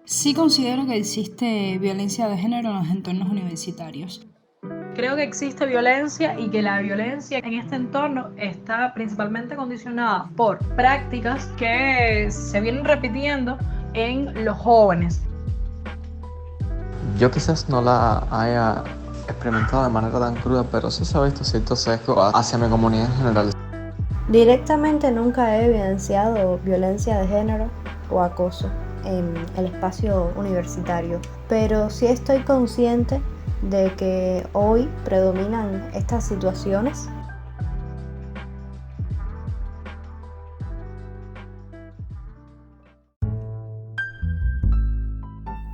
Sí considero que existe violencia de género en los entornos universitarios. Creo que existe violencia y que la violencia en este entorno está principalmente condicionada por prácticas que se vienen repitiendo en los jóvenes. Yo quizás no la haya experimentado de manera tan cruda, pero sí se ha visto cierto sesgo hacia mi comunidad en general. Directamente nunca he evidenciado violencia de género o acoso en el espacio universitario, pero sí estoy consciente de que hoy predominan estas situaciones.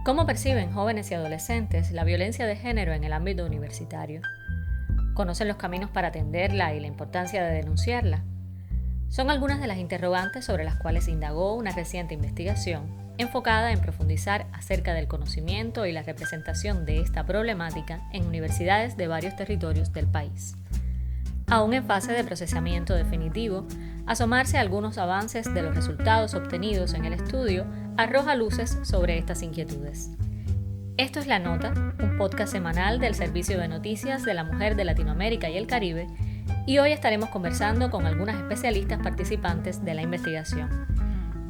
¿Cómo perciben jóvenes y adolescentes la violencia de género en el ámbito universitario? ¿Conocen los caminos para atenderla y la importancia de denunciarla? Son algunas de las interrogantes sobre las cuales indagó una reciente investigación enfocada en profundizar acerca del conocimiento y la representación de esta problemática en universidades de varios territorios del país. Aún en fase de procesamiento definitivo, asomarse a algunos avances de los resultados obtenidos en el estudio arroja luces sobre estas inquietudes. Esto es La Nota, un podcast semanal del Servicio de Noticias de la Mujer de Latinoamérica y el Caribe, y hoy estaremos conversando con algunas especialistas participantes de la investigación.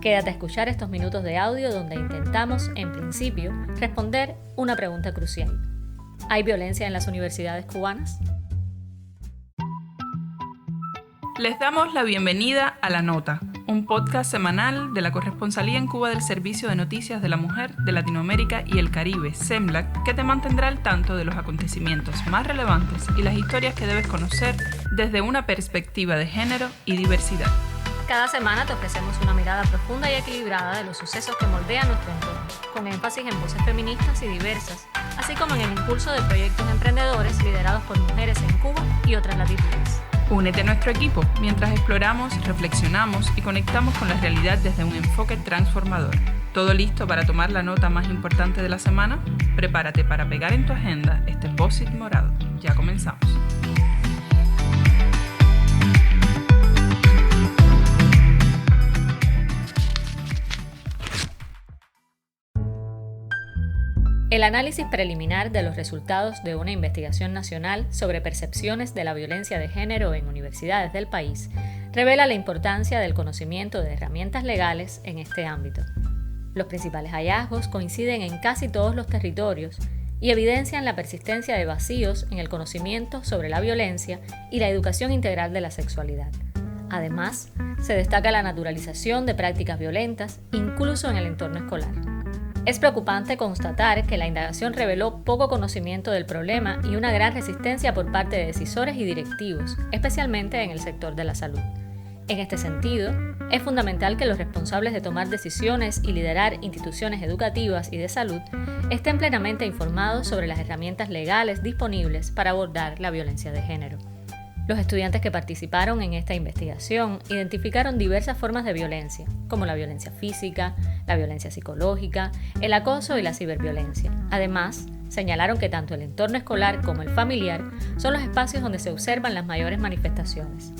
Quédate a escuchar estos minutos de audio donde intentamos, en principio, responder una pregunta crucial. ¿Hay violencia en las universidades cubanas? Les damos la bienvenida a La Nota, un podcast semanal de la Corresponsalía en Cuba del Servicio de Noticias de la Mujer de Latinoamérica y el Caribe, SEMLAC, que te mantendrá al tanto de los acontecimientos más relevantes y las historias que debes conocer desde una perspectiva de género y diversidad. Cada semana te ofrecemos una mirada profunda y equilibrada de los sucesos que moldean nuestro entorno, con énfasis en voces feministas y diversas, así como en el impulso de proyectos emprendedores liderados por mujeres en Cuba y otras latitudes. Únete a nuestro equipo mientras exploramos, reflexionamos y conectamos con la realidad desde un enfoque transformador. ¿Todo listo para tomar la nota más importante de la semana? Prepárate para pegar en tu agenda este post-it morado. Ya comenzamos. El análisis preliminar de los resultados de una investigación nacional sobre percepciones de la violencia de género en universidades del país revela la importancia del conocimiento de herramientas legales en este ámbito. Los principales hallazgos coinciden en casi todos los territorios y evidencian la persistencia de vacíos en el conocimiento sobre la violencia y la educación integral de la sexualidad. Además, se destaca la naturalización de prácticas violentas, incluso en el entorno escolar. Es preocupante constatar que la indagación reveló poco conocimiento del problema y una gran resistencia por parte de decisores y directivos, especialmente en el sector de la salud. En este sentido, es fundamental que los responsables de tomar decisiones y liderar instituciones educativas y de salud estén plenamente informados sobre las herramientas legales disponibles para abordar la violencia de género. Los estudiantes que participaron en esta investigación identificaron diversas formas de violencia, como la violencia física, la violencia psicológica, el acoso y la ciberviolencia. Además, señalaron que tanto el entorno escolar como el familiar son los espacios donde se observan las mayores manifestaciones.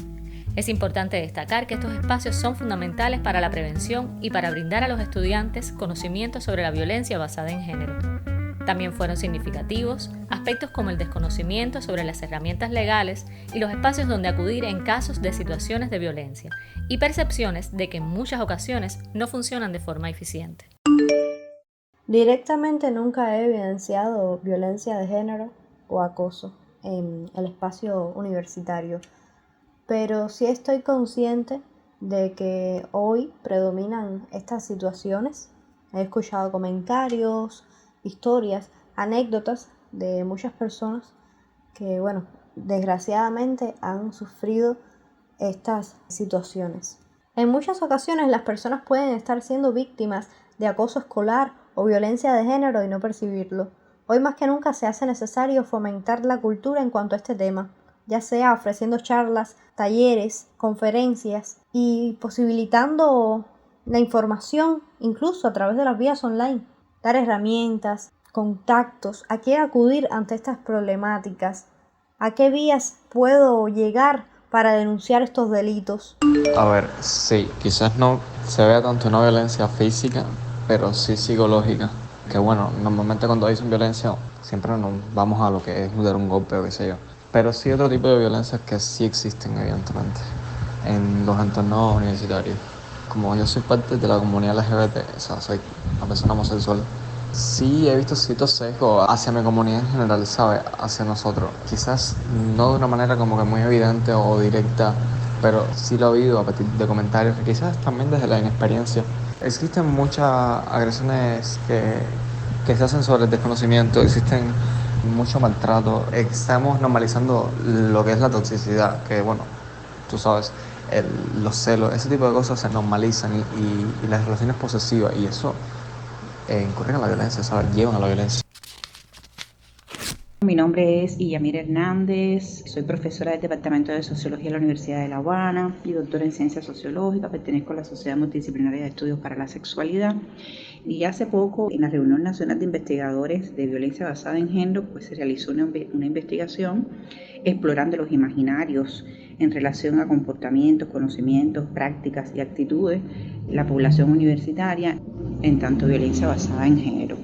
Es importante destacar que estos espacios son fundamentales para la prevención y para brindar a los estudiantes conocimiento sobre la violencia basada en género. También fueron significativos aspectos como el desconocimiento sobre las herramientas legales y los espacios donde acudir en casos de situaciones de violencia, y percepciones de que en muchas ocasiones no funcionan de forma eficiente. Directamente nunca he evidenciado violencia de género o acoso en el espacio universitario, pero sí estoy consciente de que hoy predominan estas situaciones. He escuchado comentarios, historias, anécdotas de muchas personas que, desgraciadamente han sufrido estas situaciones. En muchas ocasiones las personas pueden estar siendo víctimas de acoso escolar o violencia de género y no percibirlo. Hoy más que nunca se hace necesario fomentar la cultura en cuanto a este tema, ya sea ofreciendo charlas, talleres, conferencias y posibilitando la información incluso a través de las vías online. Dar herramientas, contactos, a qué acudir ante estas problemáticas, a qué vías puedo llegar para denunciar estos delitos. A ver, sí, quizás no se vea tanto una violencia física, pero sí psicológica. Que bueno, normalmente cuando dicen violencia siempre nos vamos a lo que es dar un golpe o qué sé yo. Pero sí otro tipo de violencias que sí existen evidentemente en los entornos universitarios. Como yo soy parte de la comunidad LGBT, o sea, soy una persona homosexual, sí he visto ciertos sesgos hacia mi comunidad en general, ¿sabes? Hacia nosotros. Quizás no de una manera como que muy evidente o directa, pero sí lo he oído a partir de comentarios, y quizás también desde la inexperiencia. Existen muchas agresiones que se hacen sobre el desconocimiento, existen mucho maltrato. Estamos normalizando lo que es la toxicidad, que bueno, tú sabes, los celos, ese tipo de cosas se normalizan y las relaciones posesivas, y eso incurren a la violencia, ¿sabes? Llevan a la violencia. Mi nombre es Iyamira Hernández, soy profesora del Departamento de Sociología de la Universidad de La Habana y doctora en Ciencias Sociológicas. Pertenezco a la Sociedad Multidisciplinaria de Estudios para la Sexualidad. Y hace poco, en la Reunión Nacional de Investigadores de Violencia Basada en Género, pues se realizó una investigación explorando los imaginarios en relación a comportamientos, conocimientos, prácticas y actitudes de la población universitaria en tanto violencia basada en género.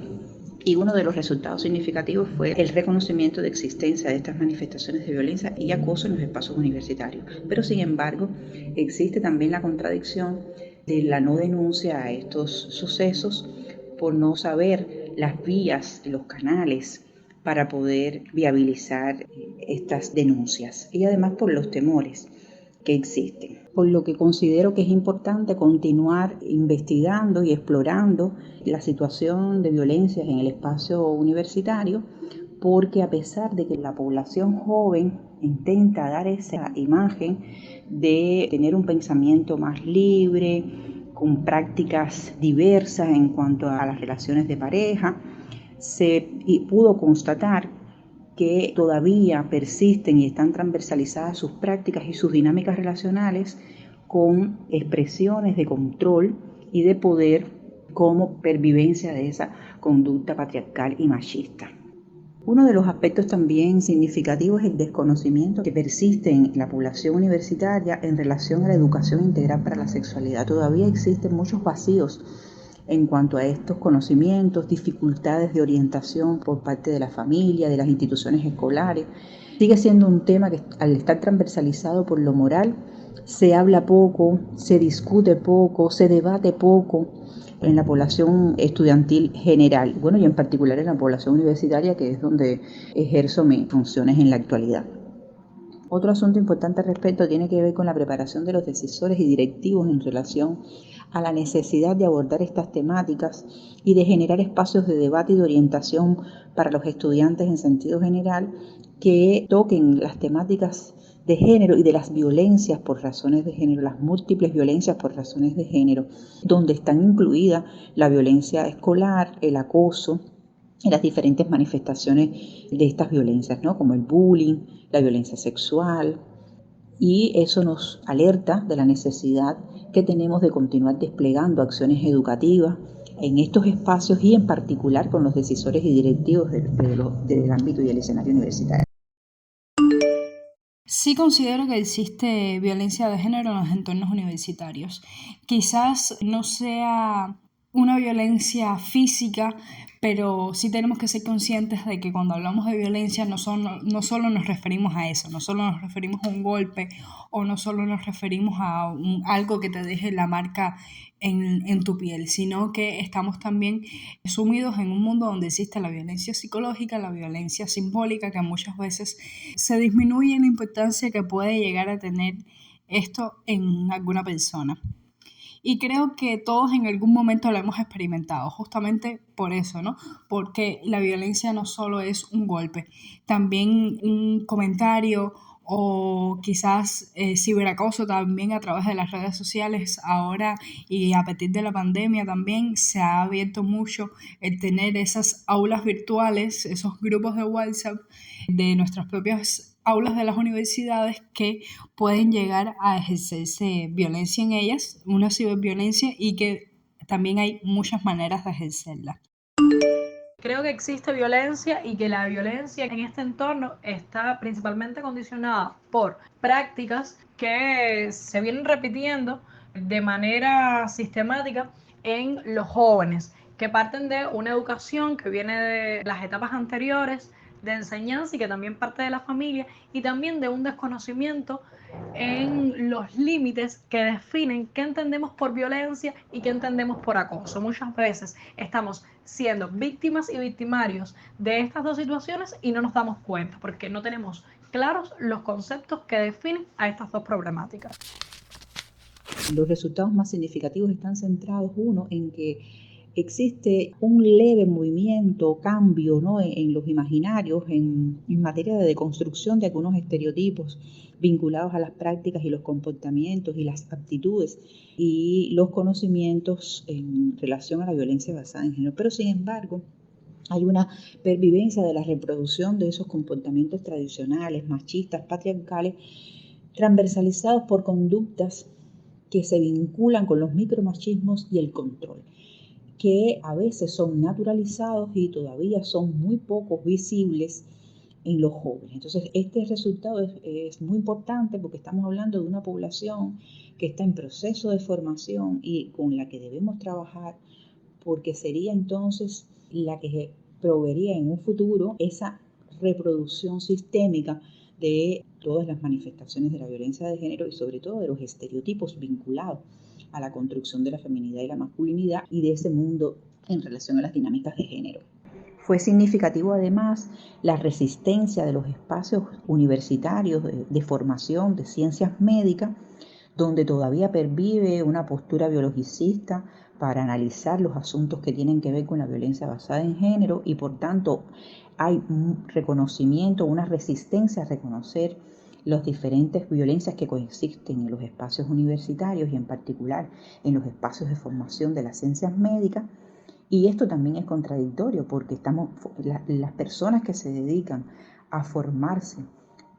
Y uno de los resultados significativos fue el reconocimiento de existencia de estas manifestaciones de violencia y acoso en los espacios universitarios. Pero sin embargo, existe también la contradicción de la no denuncia a estos sucesos por no saber las vías, los canales para poder viabilizar estas denuncias y además por los temores que existen. Por lo que considero que es importante continuar investigando y explorando la situación de violencias en el espacio universitario, porque a pesar de que la población joven intenta dar esa imagen de tener un pensamiento más libre, con prácticas diversas en cuanto a las relaciones de pareja, se pudo constatar que todavía persisten y están transversalizadas sus prácticas y sus dinámicas relacionales con expresiones de control y de poder como pervivencia de esa conducta patriarcal y machista. Uno de los aspectos también significativos es el desconocimiento que persiste en la población universitaria en relación a la educación integral para la sexualidad. Todavía existen muchos vacíos en cuanto a estos conocimientos, dificultades de orientación por parte de la familia, de las instituciones escolares. Sigue siendo un tema que al estar transversalizado por lo moral, se habla poco, se discute poco, se debate poco en la población estudiantil general, bueno, y en particular en la población universitaria, que es donde ejerzo mis funciones en la actualidad. Otro asunto importante al respecto tiene que ver con la preparación de los decisores y directivos en relación a la necesidad de abordar estas temáticas y de generar espacios de debate y de orientación para los estudiantes en sentido general que toquen las temáticas de género y de las violencias por razones de género, las múltiples violencias por razones de género, donde están incluidas la violencia escolar, el acoso y las diferentes manifestaciones de estas violencias, ¿no? Como el bullying, la violencia sexual, y eso nos alerta de la necesidad que tenemos de continuar desplegando acciones educativas en estos espacios y en particular con los decisores y directivos del ámbito y del escenario universitario. Sí considero que existe violencia de género en los entornos universitarios. Quizás no sea una violencia física, pero sí tenemos que ser conscientes de que cuando hablamos de violencia no solo nos referimos a eso, no solo nos referimos a un golpe o no solo nos referimos a algo que te deje la marca en tu piel, sino que estamos también sumidos en un mundo donde existe la violencia psicológica, la violencia simbólica, que muchas veces se disminuye la importancia que puede llegar a tener esto en alguna persona. Y creo que todos en algún momento lo hemos experimentado, justamente por eso, ¿no? Porque la violencia no solo es un golpe, también un comentario o quizás ciberacoso también a través de las redes sociales. Ahora y a partir de la pandemia también se ha abierto mucho el tener esas aulas virtuales, esos grupos de WhatsApp de nuestras propias aulas de las universidades que pueden llegar a ejercerse violencia en ellas, una ciberviolencia, y que también hay muchas maneras de ejercerla. Creo que existe violencia y que la violencia en este entorno está principalmente condicionada por prácticas que se vienen repitiendo de manera sistemática en los jóvenes, que parten de una educación que viene de las etapas anteriores de enseñanza y que también parte de la familia, y también de un desconocimiento en los límites que definen qué entendemos por violencia y qué entendemos por acoso. Muchas veces estamos siendo víctimas y victimarios de estas dos situaciones y no nos damos cuenta porque no tenemos claros los conceptos que definen a estas dos problemáticas. Los resultados más significativos están centrados, uno, en que existe un leve movimiento, cambio, ¿no?, en los imaginarios en materia de deconstrucción de algunos estereotipos vinculados a las prácticas y los comportamientos y las aptitudes y los conocimientos en relación a la violencia basada en género. Pero sin embargo, hay una pervivencia de la reproducción de esos comportamientos tradicionales, machistas, patriarcales, transversalizados por conductas que se vinculan con los micromachismos y el control, que a veces son naturalizados y todavía son muy pocos visibles en los jóvenes. Entonces, este resultado es muy importante porque estamos hablando de una población que está en proceso de formación y con la que debemos trabajar, porque sería entonces la que proveería en un futuro esa reproducción sistémica de todas las manifestaciones de la violencia de género y sobre todo de los estereotipos vinculados a la construcción de la feminidad y la masculinidad y de ese mundo en relación a las dinámicas de género. Fue significativo además la resistencia de los espacios universitarios de formación de ciencias médicas, donde todavía pervive una postura biologicista para analizar los asuntos que tienen que ver con la violencia basada en género y por tanto hay un reconocimiento, una resistencia a reconocer las diferentes violencias que coexisten en los espacios universitarios y en particular en los espacios de formación de las ciencias médicas. Y esto también es contradictorio porque las personas que se dedican a formarse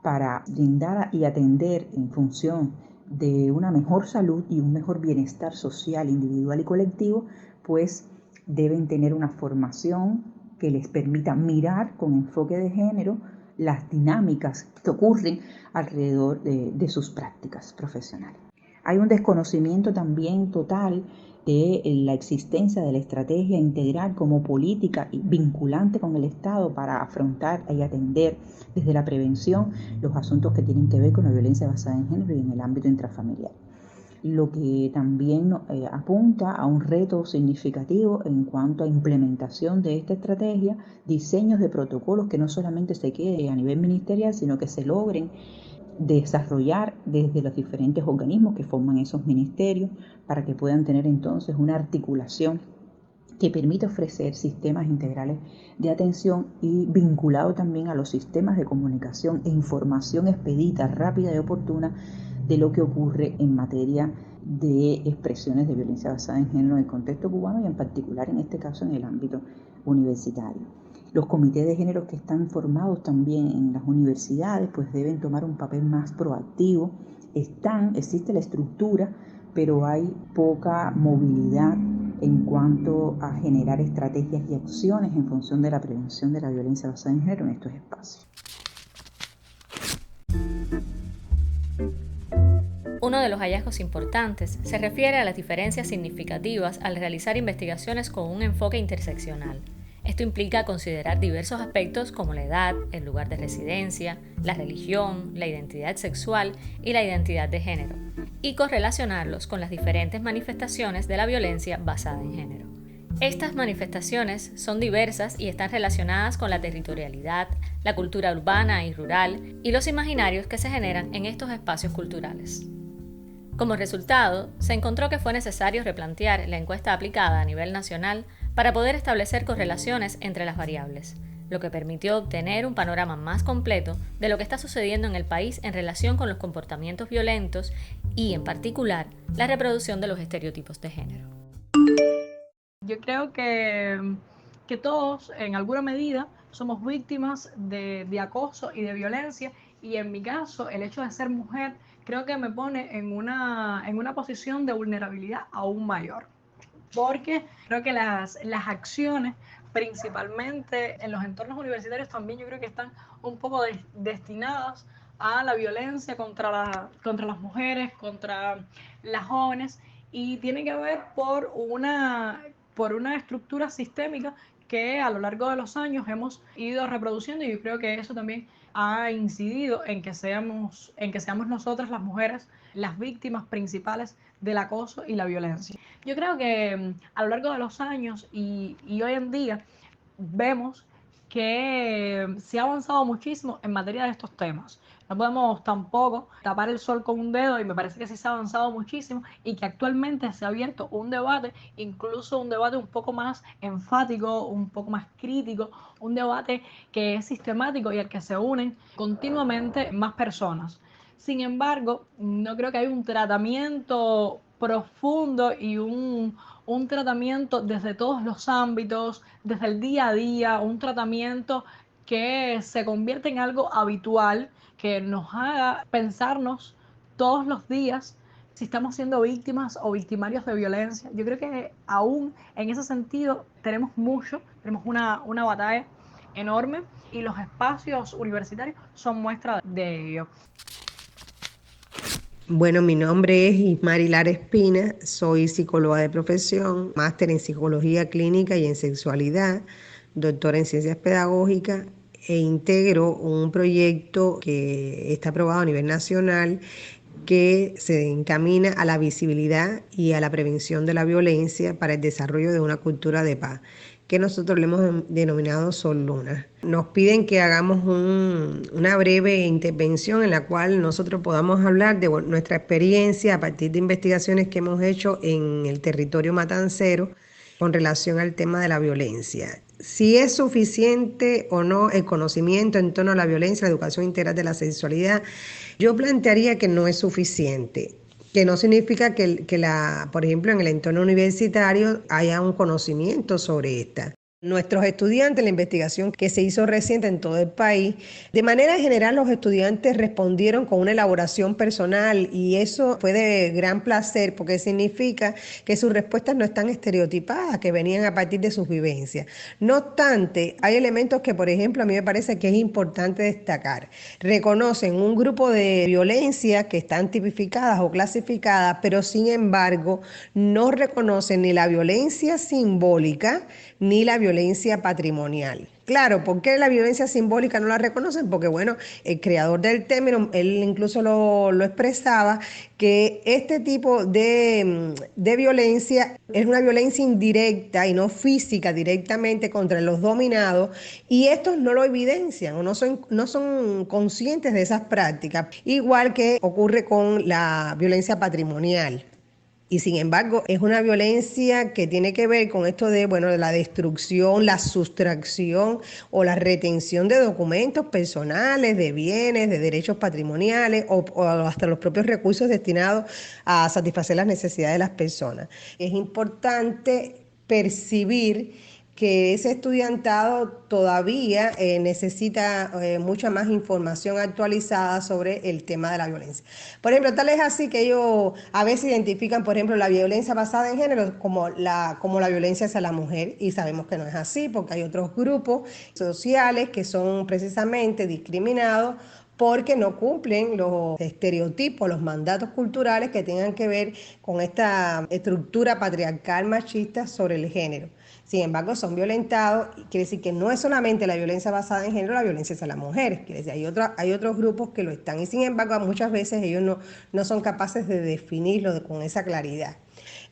para brindar y atender en función de una mejor salud y un mejor bienestar social, individual y colectivo, pues deben tener una formación que les permita mirar con enfoque de género las dinámicas que ocurren alrededor de sus prácticas profesionales. Hay un desconocimiento también total de la existencia de la estrategia integral como política vinculante con el Estado para afrontar y atender desde la prevención los asuntos que tienen que ver con la violencia basada en género y en el ámbito intrafamiliar. Lo que también apunta a un reto significativo en cuanto a implementación de esta estrategia, diseños de protocolos que no solamente se quede a nivel ministerial, sino que se logren desarrollar desde los diferentes organismos que forman esos ministerios para que puedan tener entonces una articulación que permita ofrecer sistemas integrales de atención y vinculado también a los sistemas de comunicación e información expedita, rápida y oportuna de lo que ocurre en materia de expresiones de violencia basada en género en el contexto cubano y en particular en este caso en el ámbito universitario. Los comités de género que están formados también en las universidades pues deben tomar un papel más proactivo. Existe la estructura, pero hay poca movilidad en cuanto a generar estrategias y acciones en función de la prevención de la violencia basada en género en estos espacios. Uno de los hallazgos importantes se refiere a las diferencias significativas al realizar investigaciones con un enfoque interseccional. Esto implica considerar diversos aspectos como la edad, el lugar de residencia, la religión, la identidad sexual y la identidad de género, y correlacionarlos con las diferentes manifestaciones de la violencia basada en género. Estas manifestaciones son diversas y están relacionadas con la territorialidad, la cultura urbana y rural y los imaginarios que se generan en estos espacios culturales. Como resultado, se encontró que fue necesario replantear la encuesta aplicada a nivel nacional para poder establecer correlaciones entre las variables, lo que permitió obtener un panorama más completo de lo que está sucediendo en el país en relación con los comportamientos violentos y, en particular, la reproducción de los estereotipos de género. Yo creo que todos, en alguna medida, somos víctimas de acoso y de violencia, y en mi caso, el hecho de ser mujer creo que me pone en una posición de vulnerabilidad aún mayor, porque creo que las acciones, principalmente en los entornos universitarios también, yo creo que están un poco destinadas a la violencia contra las mujeres, contra las jóvenes, y tiene que ver por una estructura sistémica que a lo largo de los años hemos ido reproduciendo, y yo creo que eso también ha incidido en que seamos nosotras las mujeres las víctimas principales del acoso y la violencia. Yo creo que a lo largo de los años y hoy en día vemos que se ha avanzado muchísimo en materia de estos temas. No podemos tampoco tapar el sol con un dedo, y me parece que sí se ha avanzado muchísimo y que actualmente se ha abierto un debate, incluso un debate un poco más enfático, un poco más crítico, un debate que es sistemático y al que se unen continuamente más personas. Sin embargo, no creo que haya un tratamiento profundo y un tratamiento desde todos los ámbitos, desde el día a día, un tratamiento que se convierte en algo habitual, que nos haga pensarnos todos los días si estamos siendo víctimas o victimarios de violencia. Yo creo que aún en ese sentido tenemos una batalla enorme, y los espacios universitarios son muestra de ello. Bueno, mi nombre es Ismari Lara Espina, soy psicóloga de profesión, máster en psicología clínica y en sexualidad, doctora en ciencias pedagógicas, e integro un proyecto que está aprobado a nivel nacional que se encamina a la visibilidad y a la prevención de la violencia para el desarrollo de una cultura de paz, que nosotros le hemos denominado Sol Luna. Nos piden que hagamos una breve intervención en la cual nosotros podamos hablar de nuestra experiencia a partir de investigaciones que hemos hecho en el territorio matancero con relación al tema de la violencia. Si es suficiente o no el conocimiento en torno a la violencia, la educación integral de la sexualidad, yo plantearía que no es suficiente. Que no significa que por ejemplo, en el entorno universitario haya un conocimiento sobre esta. Nuestros estudiantes, la investigación que se hizo reciente en todo el país, de manera general los estudiantes respondieron con una elaboración personal, y eso fue de gran placer porque significa que sus respuestas no están estereotipadas, que venían a partir de sus vivencias. No obstante, hay elementos que, por ejemplo, a mí me parece que es importante destacar. Reconocen un grupo de violencia que están tipificadas o clasificadas, pero sin embargo no reconocen ni la violencia simbólica ni la violencia patrimonial. Claro, ¿por qué la violencia simbólica no la reconocen? Porque, bueno, el creador del término, él incluso lo expresaba, que este tipo de violencia es una violencia indirecta y no física directamente contra los dominados, y estos no lo evidencian o no son conscientes de esas prácticas, igual que ocurre con la violencia patrimonial. Y sin embargo, es una violencia que tiene que ver con esto de la destrucción, la sustracción o la retención de documentos personales, de bienes, de derechos patrimoniales o hasta los propios recursos destinados a satisfacer las necesidades de las personas. Es importante percibir que ese estudiantado todavía necesita mucha más información actualizada sobre el tema de la violencia. Por ejemplo, tal es así que ellos a veces identifican, por ejemplo, la violencia basada en género como la violencia hacia la mujer, y sabemos que no es así porque hay otros grupos sociales que son precisamente discriminados porque no cumplen los estereotipos, los mandatos culturales que tengan que ver con esta estructura patriarcal machista sobre el género. Sin embargo, son violentados, y quiere decir que no es solamente la violencia basada en género, la violencia hacia las mujeres, quiere decir, hay otros grupos que lo están, y sin embargo, muchas veces ellos no son capaces de definirlo con esa claridad.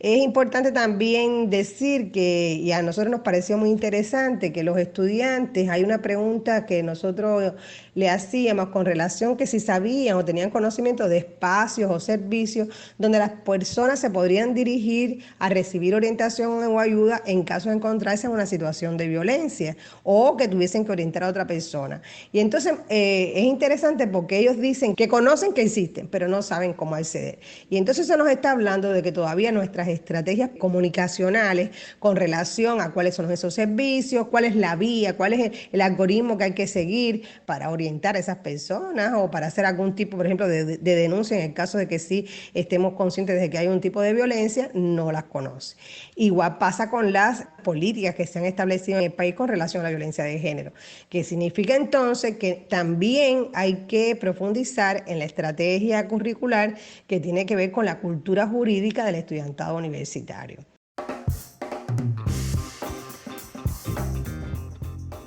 Es importante también decir que, y a nosotros nos pareció muy interesante, que los estudiantes, hay una pregunta que nosotros le hacíamos con relación que si sabían o tenían conocimiento de espacios o servicios donde las personas se podrían dirigir a recibir orientación o ayuda en caso de encontrarse en una situación de violencia o que tuviesen que orientar a otra persona. Y entonces es interesante porque ellos dicen que conocen que existen, pero no saben cómo acceder. Y entonces se nos está hablando de que todavía nuestras estrategias comunicacionales con relación a cuáles son esos servicios, cuál es la vía, cuál es el algoritmo que hay que seguir para orientar a esas personas o para hacer algún tipo, por ejemplo, de denuncia en el caso de que sí estemos conscientes de que hay un tipo de violencia, no las conoce. Igual pasa con las políticas que se han establecido en el país con relación a la violencia de género, que significa entonces que también hay que profundizar en la estrategia curricular que tiene que ver con la cultura jurídica del estudiantado universitario.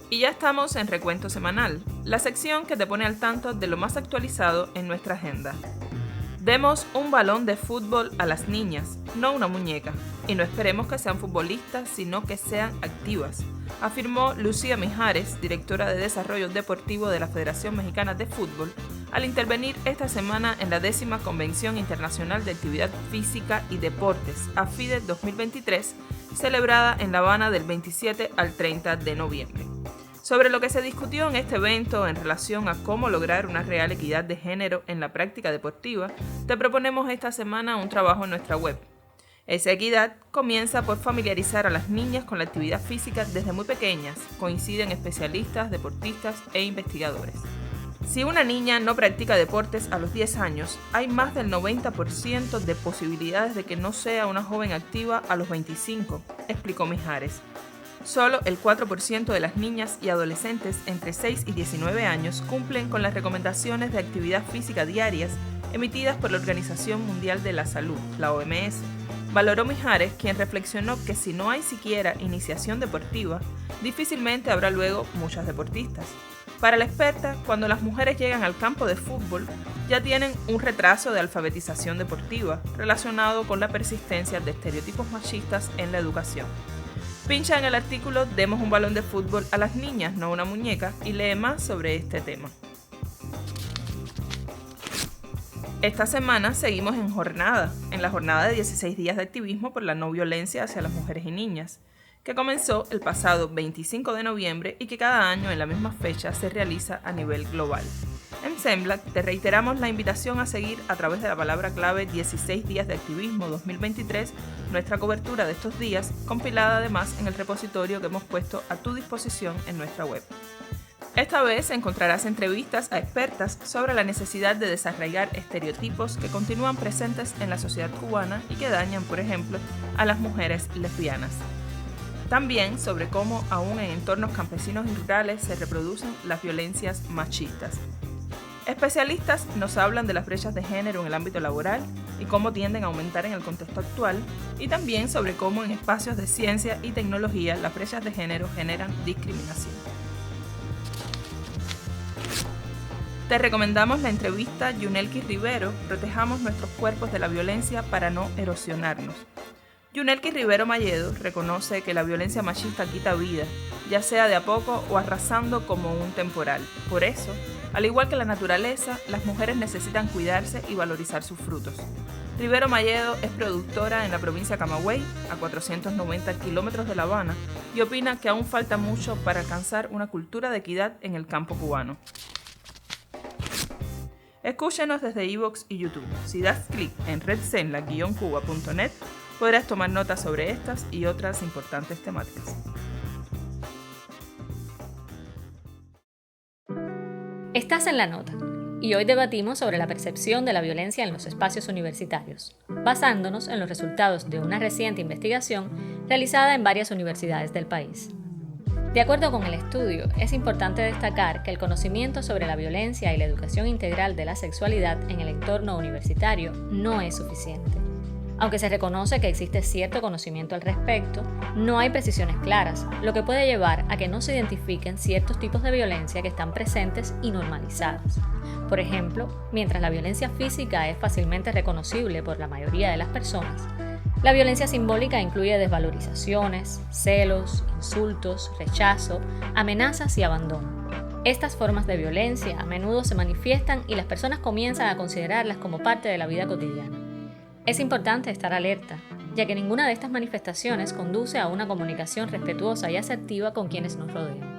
Y ya estamos en Recuento Semanal, la sección que te pone al tanto de lo más actualizado en nuestra agenda. Demos un balón de fútbol a las niñas, no una muñeca, y no esperemos que sean futbolistas, sino que sean activas, afirmó Lucía Mijares, directora de Desarrollo Deportivo de la Federación Mexicana de Fútbol, al intervenir esta semana en la 10ª Convención Internacional de Actividad Física y Deportes, AFIDE 2023, celebrada en La Habana del 27 al 30 de noviembre. Sobre lo que se discutió en este evento en relación a cómo lograr una real equidad de género en la práctica deportiva, te proponemos esta semana un trabajo en nuestra web. Esa equidad comienza por familiarizar a las niñas con la actividad física desde muy pequeñas, coinciden especialistas, deportistas e investigadores. Si una niña no practica deportes a los 10 años, hay más del 90% de posibilidades de que no sea una joven activa a los 25, explicó Mijares. Solo el 4% de las niñas y adolescentes entre 6 y 19 años cumplen con las recomendaciones de actividad física diarias emitidas por la Organización Mundial de la Salud, la OMS. Valoró Mijares, quien reflexionó que si no hay siquiera iniciación deportiva, difícilmente habrá luego muchas deportistas. Para la experta, cuando las mujeres llegan al campo de fútbol, ya tienen un retraso de alfabetización deportiva relacionado con la persistencia de estereotipos machistas en la educación. Pincha en el artículo Demos un balón de fútbol a las niñas, no una muñeca, y lee más sobre este tema. Esta semana seguimos en la jornada de 16 días de activismo por la no violencia hacia las mujeres y niñas, que comenzó el pasado 25 de noviembre y que cada año en la misma fecha se realiza a nivel global. En SEMLAC te reiteramos la invitación a seguir a través de la palabra clave 16 días de activismo 2023 nuestra cobertura de estos días, compilada además en el repositorio que hemos puesto a tu disposición en nuestra web. Esta vez encontrarás entrevistas a expertas sobre la necesidad de desarraigar estereotipos que continúan presentes en la sociedad cubana y que dañan, por ejemplo, a las mujeres lesbianas. También sobre cómo aún en entornos campesinos y rurales se reproducen las violencias machistas. Especialistas nos hablan de las brechas de género en el ámbito laboral y cómo tienden a aumentar en el contexto actual, y también sobre cómo en espacios de ciencia y tecnología las brechas de género generan discriminación. Te recomendamos la entrevista Yunelki Rivero, Protejamos nuestros cuerpos de la violencia para no erosionarnos. Yunelki Rivero Malledo reconoce que la violencia machista quita vida, ya sea de a poco o arrasando como un temporal. Por eso, al igual que la naturaleza, las mujeres necesitan cuidarse y valorizar sus frutos. Rivero Malledo es productora en la provincia de Camagüey, a 490 kilómetros de La Habana, y opina que aún falta mucho para alcanzar una cultura de equidad en el campo cubano. Escúchenos desde iVoox y YouTube. Si das clic en redsenla-cuba.net, podrás tomar notas sobre estas y otras importantes temáticas. Estás en La Nota, y hoy debatimos sobre la percepción de la violencia en los espacios universitarios, basándonos en los resultados de una reciente investigación realizada en varias universidades del país. De acuerdo con el estudio, es importante destacar que el conocimiento sobre la violencia y la educación integral de la sexualidad en el entorno universitario no es suficiente. Aunque se reconoce que existe cierto conocimiento al respecto, no hay precisiones claras, lo que puede llevar a que no se identifiquen ciertos tipos de violencia que están presentes y normalizados. Por ejemplo, mientras la violencia física es fácilmente reconocible por la mayoría de las personas, la violencia simbólica incluye desvalorizaciones, celos, insultos, rechazo, amenazas y abandono. Estas formas de violencia a menudo se manifiestan y las personas comienzan a considerarlas como parte de la vida cotidiana. Es importante estar alerta, ya que ninguna de estas manifestaciones conduce a una comunicación respetuosa y asertiva con quienes nos rodean.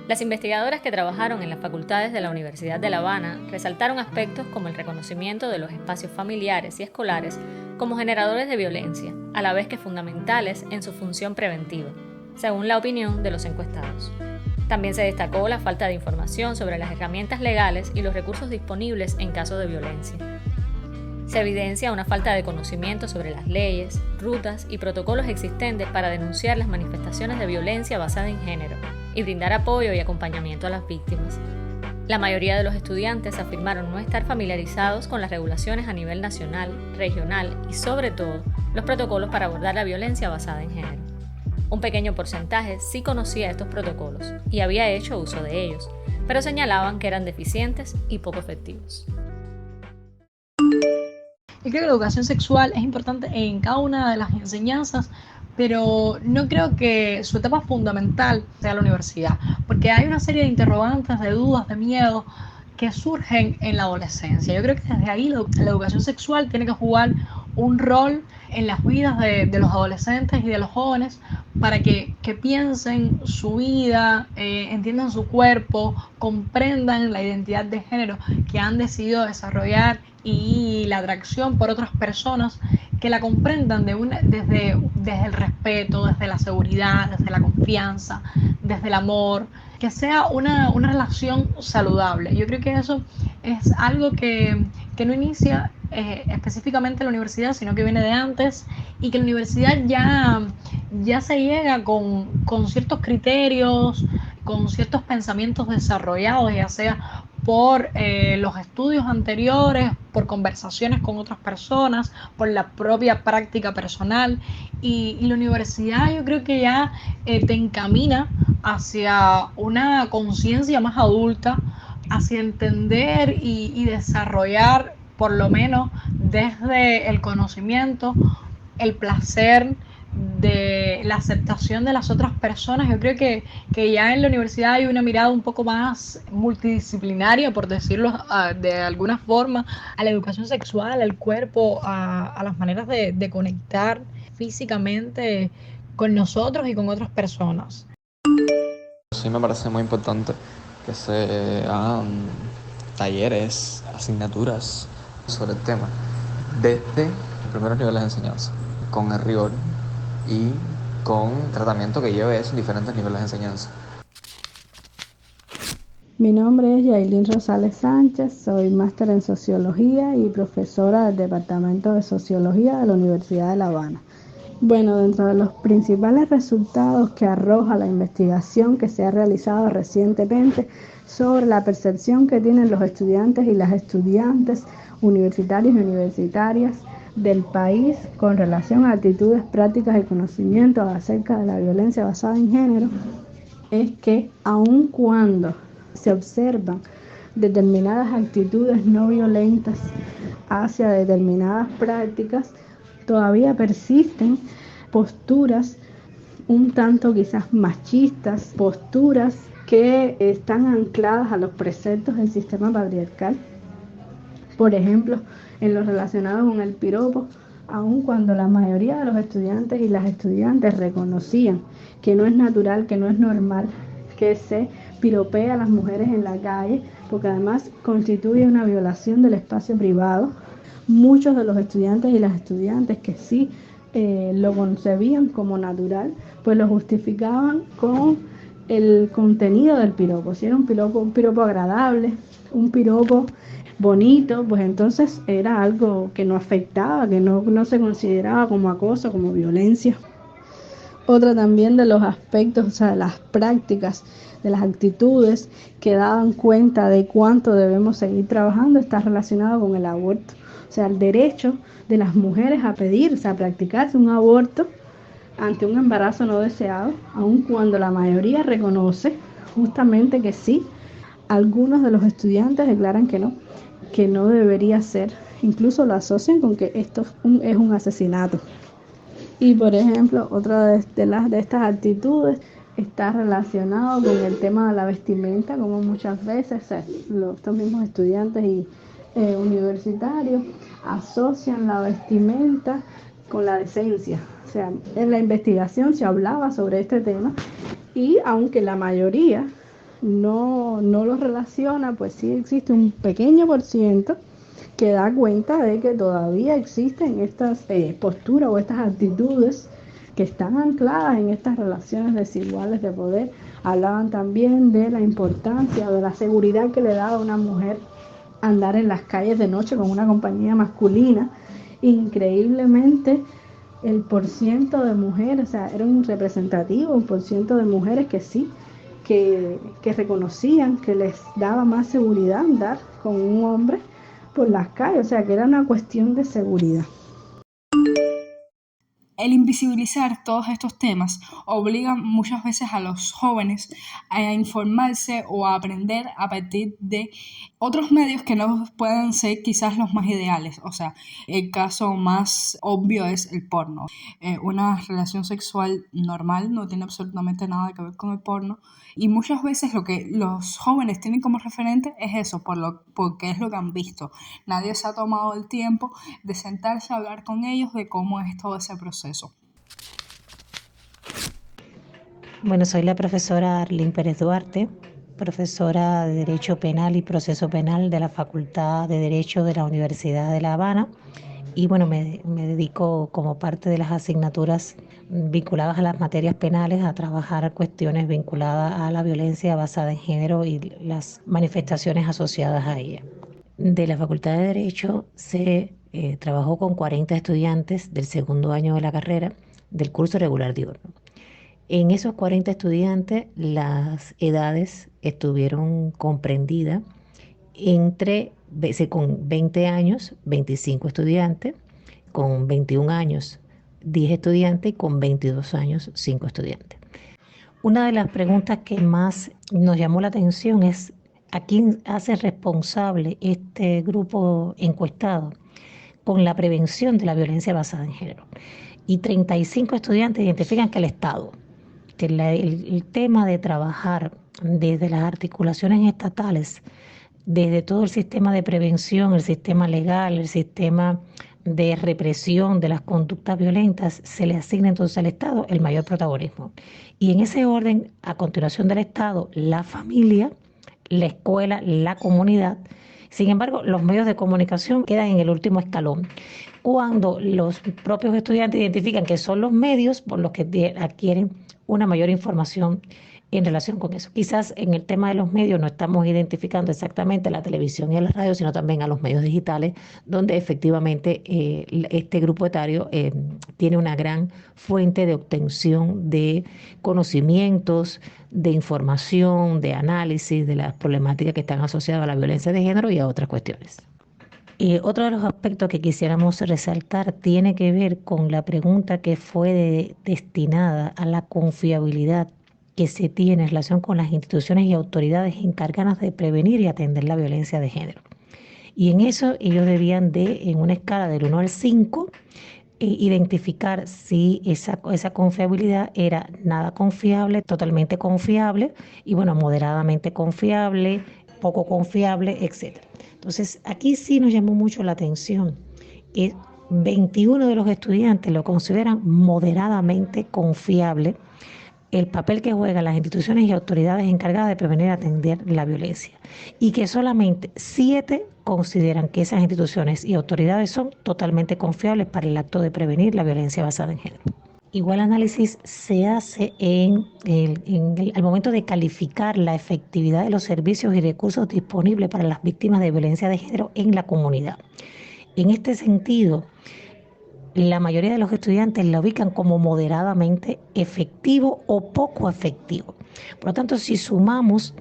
Las investigadoras que trabajaron en las facultades de la Universidad de La Habana resaltaron aspectos como el reconocimiento de los espacios familiares y escolares como generadores de violencia, a la vez que fundamentales en su función preventiva, según la opinión de los encuestados. También se destacó la falta de información sobre las herramientas legales y los recursos disponibles en caso de violencia. Se evidencia una falta de conocimiento sobre las leyes, rutas y protocolos existentes para denunciar las manifestaciones de violencia basada en género y brindar apoyo y acompañamiento a las víctimas. La mayoría de los estudiantes afirmaron no estar familiarizados con las regulaciones a nivel nacional, regional y, sobre todo, los protocolos para abordar la violencia basada en género. Un pequeño porcentaje sí conocía estos protocolos y había hecho uso de ellos, pero señalaban que eran deficientes y poco efectivos. Yo creo que la educación sexual es importante en cada una de las enseñanzas, pero no creo que su etapa fundamental sea la universidad, porque hay una serie de interrogantes, de dudas, de miedos que surgen en la adolescencia. Yo creo que desde ahí la educación sexual tiene que jugar un rol en las vidas de los adolescentes y de los jóvenes para que piensen su vida, entiendan su cuerpo, comprendan la identidad de género que han decidido desarrollar y la atracción por otras personas, que la comprendan desde el respeto, desde la seguridad, desde la confianza, desde el amor, que sea una relación saludable. Yo creo que eso es algo que no inicia específicamente en la universidad, sino que viene de antes, y que la universidad ya se llega con ciertos criterios, con ciertos pensamientos desarrollados, ya sea por los estudios anteriores, por conversaciones con otras personas, por la propia práctica personal, y la universidad yo creo que ya te encamina hacia una conciencia más adulta, hacia entender y desarrollar, por lo menos desde el conocimiento, el placer de la aceptación de las otras personas. Yo creo que ya en la universidad hay una mirada un poco más multidisciplinaria, por decirlo de alguna forma, a la educación sexual, al cuerpo, a las maneras de conectar físicamente con nosotros y con otras personas. Sí, me parece muy importante que se hagan talleres, asignaturas sobre el tema desde los primeros niveles de enseñanza, con el rigor y con tratamiento que lleve esos diferentes niveles de enseñanza. Mi nombre es Yailin Rosales Sánchez, soy máster en Sociología y profesora del Departamento de Sociología de la Universidad de La Habana. Bueno, dentro de los principales resultados que arroja la investigación que se ha realizado recientemente sobre la percepción que tienen los estudiantes y las estudiantes universitarios y universitarias del país con relación a actitudes, prácticas y conocimientos acerca de la violencia basada en género, es que aun cuando se observan determinadas actitudes no violentas hacia determinadas prácticas, todavía persisten posturas un tanto quizás machistas, posturas que están ancladas a los preceptos del sistema patriarcal. Por ejemplo, en lo relacionado con el piropo, aun cuando la mayoría de los estudiantes y las estudiantes reconocían que no es natural, que no es normal que se piropee a las mujeres en la calle, porque además constituye una violación del espacio privado, muchos de los estudiantes y las estudiantes que sí lo concebían como natural, pues lo justificaban con el contenido del piropo. Si era un piropo agradable, un piropo bonito, pues entonces era algo que no afectaba, que no se consideraba como acoso, como violencia. Otra también de los aspectos, o sea, de las prácticas, de las actitudes que daban cuenta de cuánto debemos seguir trabajando, está relacionado con el aborto. O sea, el derecho de las mujeres a pedir, o sea, a practicarse un aborto ante un embarazo no deseado, aun cuando la mayoría reconoce justamente que sí. Algunos de los estudiantes declaran que no debería ser, incluso lo asocian con que esto es un asesinato. Y por ejemplo, otra de estas actitudes está relacionado con el tema de la vestimenta, como muchas veces estos mismos estudiantes y universitarios asocian la vestimenta con la decencia. O sea, en la investigación se hablaba sobre este tema y aunque la mayoría no lo relaciona, pues sí existe un pequeño % que da cuenta de que todavía existen estas posturas o estas actitudes que están ancladas en estas relaciones desiguales de poder. Hablaban también de la importancia, de la seguridad que le da a una mujer andar en las calles de noche con una compañía masculina. Increíblemente, el % de mujeres, o sea, era un representativo, un % de mujeres que sí, que reconocían que les daba más seguridad andar con un hombre por las calles, o sea que era una cuestión de seguridad. El invisibilizar todos estos temas obliga muchas veces a los jóvenes a informarse o a aprender a partir de otros medios que no pueden ser quizás los más ideales. O sea, el caso más obvio es el porno. Una relación sexual normal no tiene absolutamente nada que ver con el porno, y muchas veces lo que los jóvenes tienen como referente es eso, porque es lo que han visto. Nadie se ha tomado el tiempo de sentarse a hablar con ellos de cómo es todo ese proceso. Bueno, soy la profesora Arlene Pérez Duarte, profesora de Derecho Penal y Proceso Penal de la Facultad de Derecho de la Universidad de La Habana, y bueno, me dedico como parte de las asignaturas vinculadas a las materias penales a trabajar cuestiones vinculadas a la violencia basada en género y las manifestaciones asociadas a ella. De la Facultad de Derecho se trabajó con 40 estudiantes del segundo año de la carrera del curso regular diurno. En esos 40 estudiantes, las edades estuvieron comprendidas con 20 años, 25 estudiantes, con 21 años, 10 estudiantes y con 22 años, 5 estudiantes. Una de las preguntas que más nos llamó la atención es ¿a quién hace responsable este grupo encuestado con la prevención de la violencia basada en género? Y 35 estudiantes identifican que el Estado, que el tema de trabajar desde las articulaciones estatales, desde todo el sistema de prevención, el sistema legal, el sistema de represión de las conductas violentas, se le asigna entonces al Estado el mayor protagonismo. Y en ese orden, a continuación del Estado, la familia, la escuela, la comunidad. Sin embargo, los medios de comunicación quedan en el último escalón, cuando los propios estudiantes identifican que son los medios por los que adquieren una mayor información en relación con eso. Quizás en el tema de los medios no estamos identificando exactamente la televisión y la radio, sino también a los medios digitales, donde efectivamente este grupo etario tiene una gran fuente de obtención de conocimientos, de información, de análisis de las problemáticas que están asociadas a la violencia de género y a otras cuestiones. Otro de los aspectos que quisiéramos resaltar tiene que ver con la pregunta que fue destinada a la confiabilidad que se tiene en relación con las instituciones y autoridades encargadas de prevenir y atender la violencia de género. Y en eso ellos debían en una escala del 1 al 5, identificar si esa confiabilidad era nada confiable, totalmente confiable, y bueno, moderadamente confiable, poco confiable, etc. Entonces, aquí sí nos llamó mucho la atención que 21 de los estudiantes lo consideran moderadamente confiable el papel que juegan las instituciones y autoridades encargadas de prevenir y atender la violencia, y que solamente 7 consideran que esas instituciones y autoridades son totalmente confiables para el acto de prevenir la violencia basada en género. Igual análisis se hace al momento de calificar la efectividad de los servicios y recursos disponibles para las víctimas de violencia de género en la comunidad. En este sentido, la mayoría de los estudiantes la ubican como moderadamente efectivo o poco efectivo. Por lo tanto, si sumamos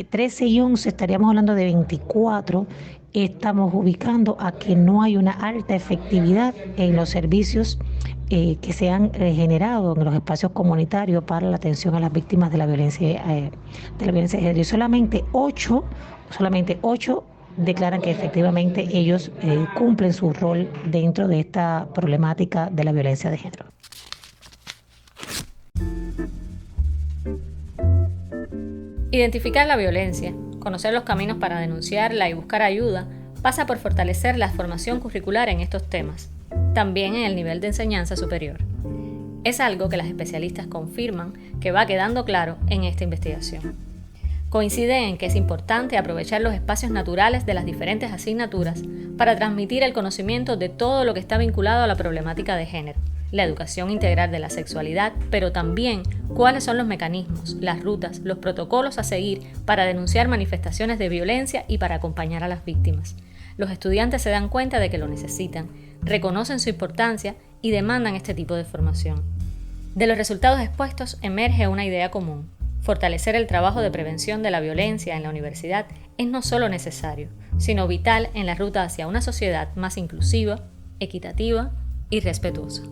13 y 11, estaríamos hablando de 24. Estamos ubicando a que no hay una alta efectividad en los servicios que se han generado en los espacios comunitarios para la atención a las víctimas de la violencia de género. Y solamente 8 declaran que efectivamente ellos cumplen su rol dentro de esta problemática de la violencia de género. Identificar la violencia, conocer los caminos para denunciarla y buscar ayuda pasa por fortalecer la formación curricular en estos temas, también en el nivel de enseñanza superior. Es algo que las especialistas confirman que va quedando claro en esta investigación. Coinciden en que es importante aprovechar los espacios naturales de las diferentes asignaturas para transmitir el conocimiento de todo lo que está vinculado a la problemática de género, la educación integral de la sexualidad, pero también cuáles son los mecanismos, las rutas, los protocolos a seguir para denunciar manifestaciones de violencia y para acompañar a las víctimas. Los estudiantes se dan cuenta de que lo necesitan, reconocen su importancia y demandan este tipo de formación. De los resultados expuestos emerge una idea común. Fortalecer el trabajo de prevención de la violencia en la universidad es no solo necesario, sino vital en la ruta hacia una sociedad más inclusiva, equitativa y respetuosa.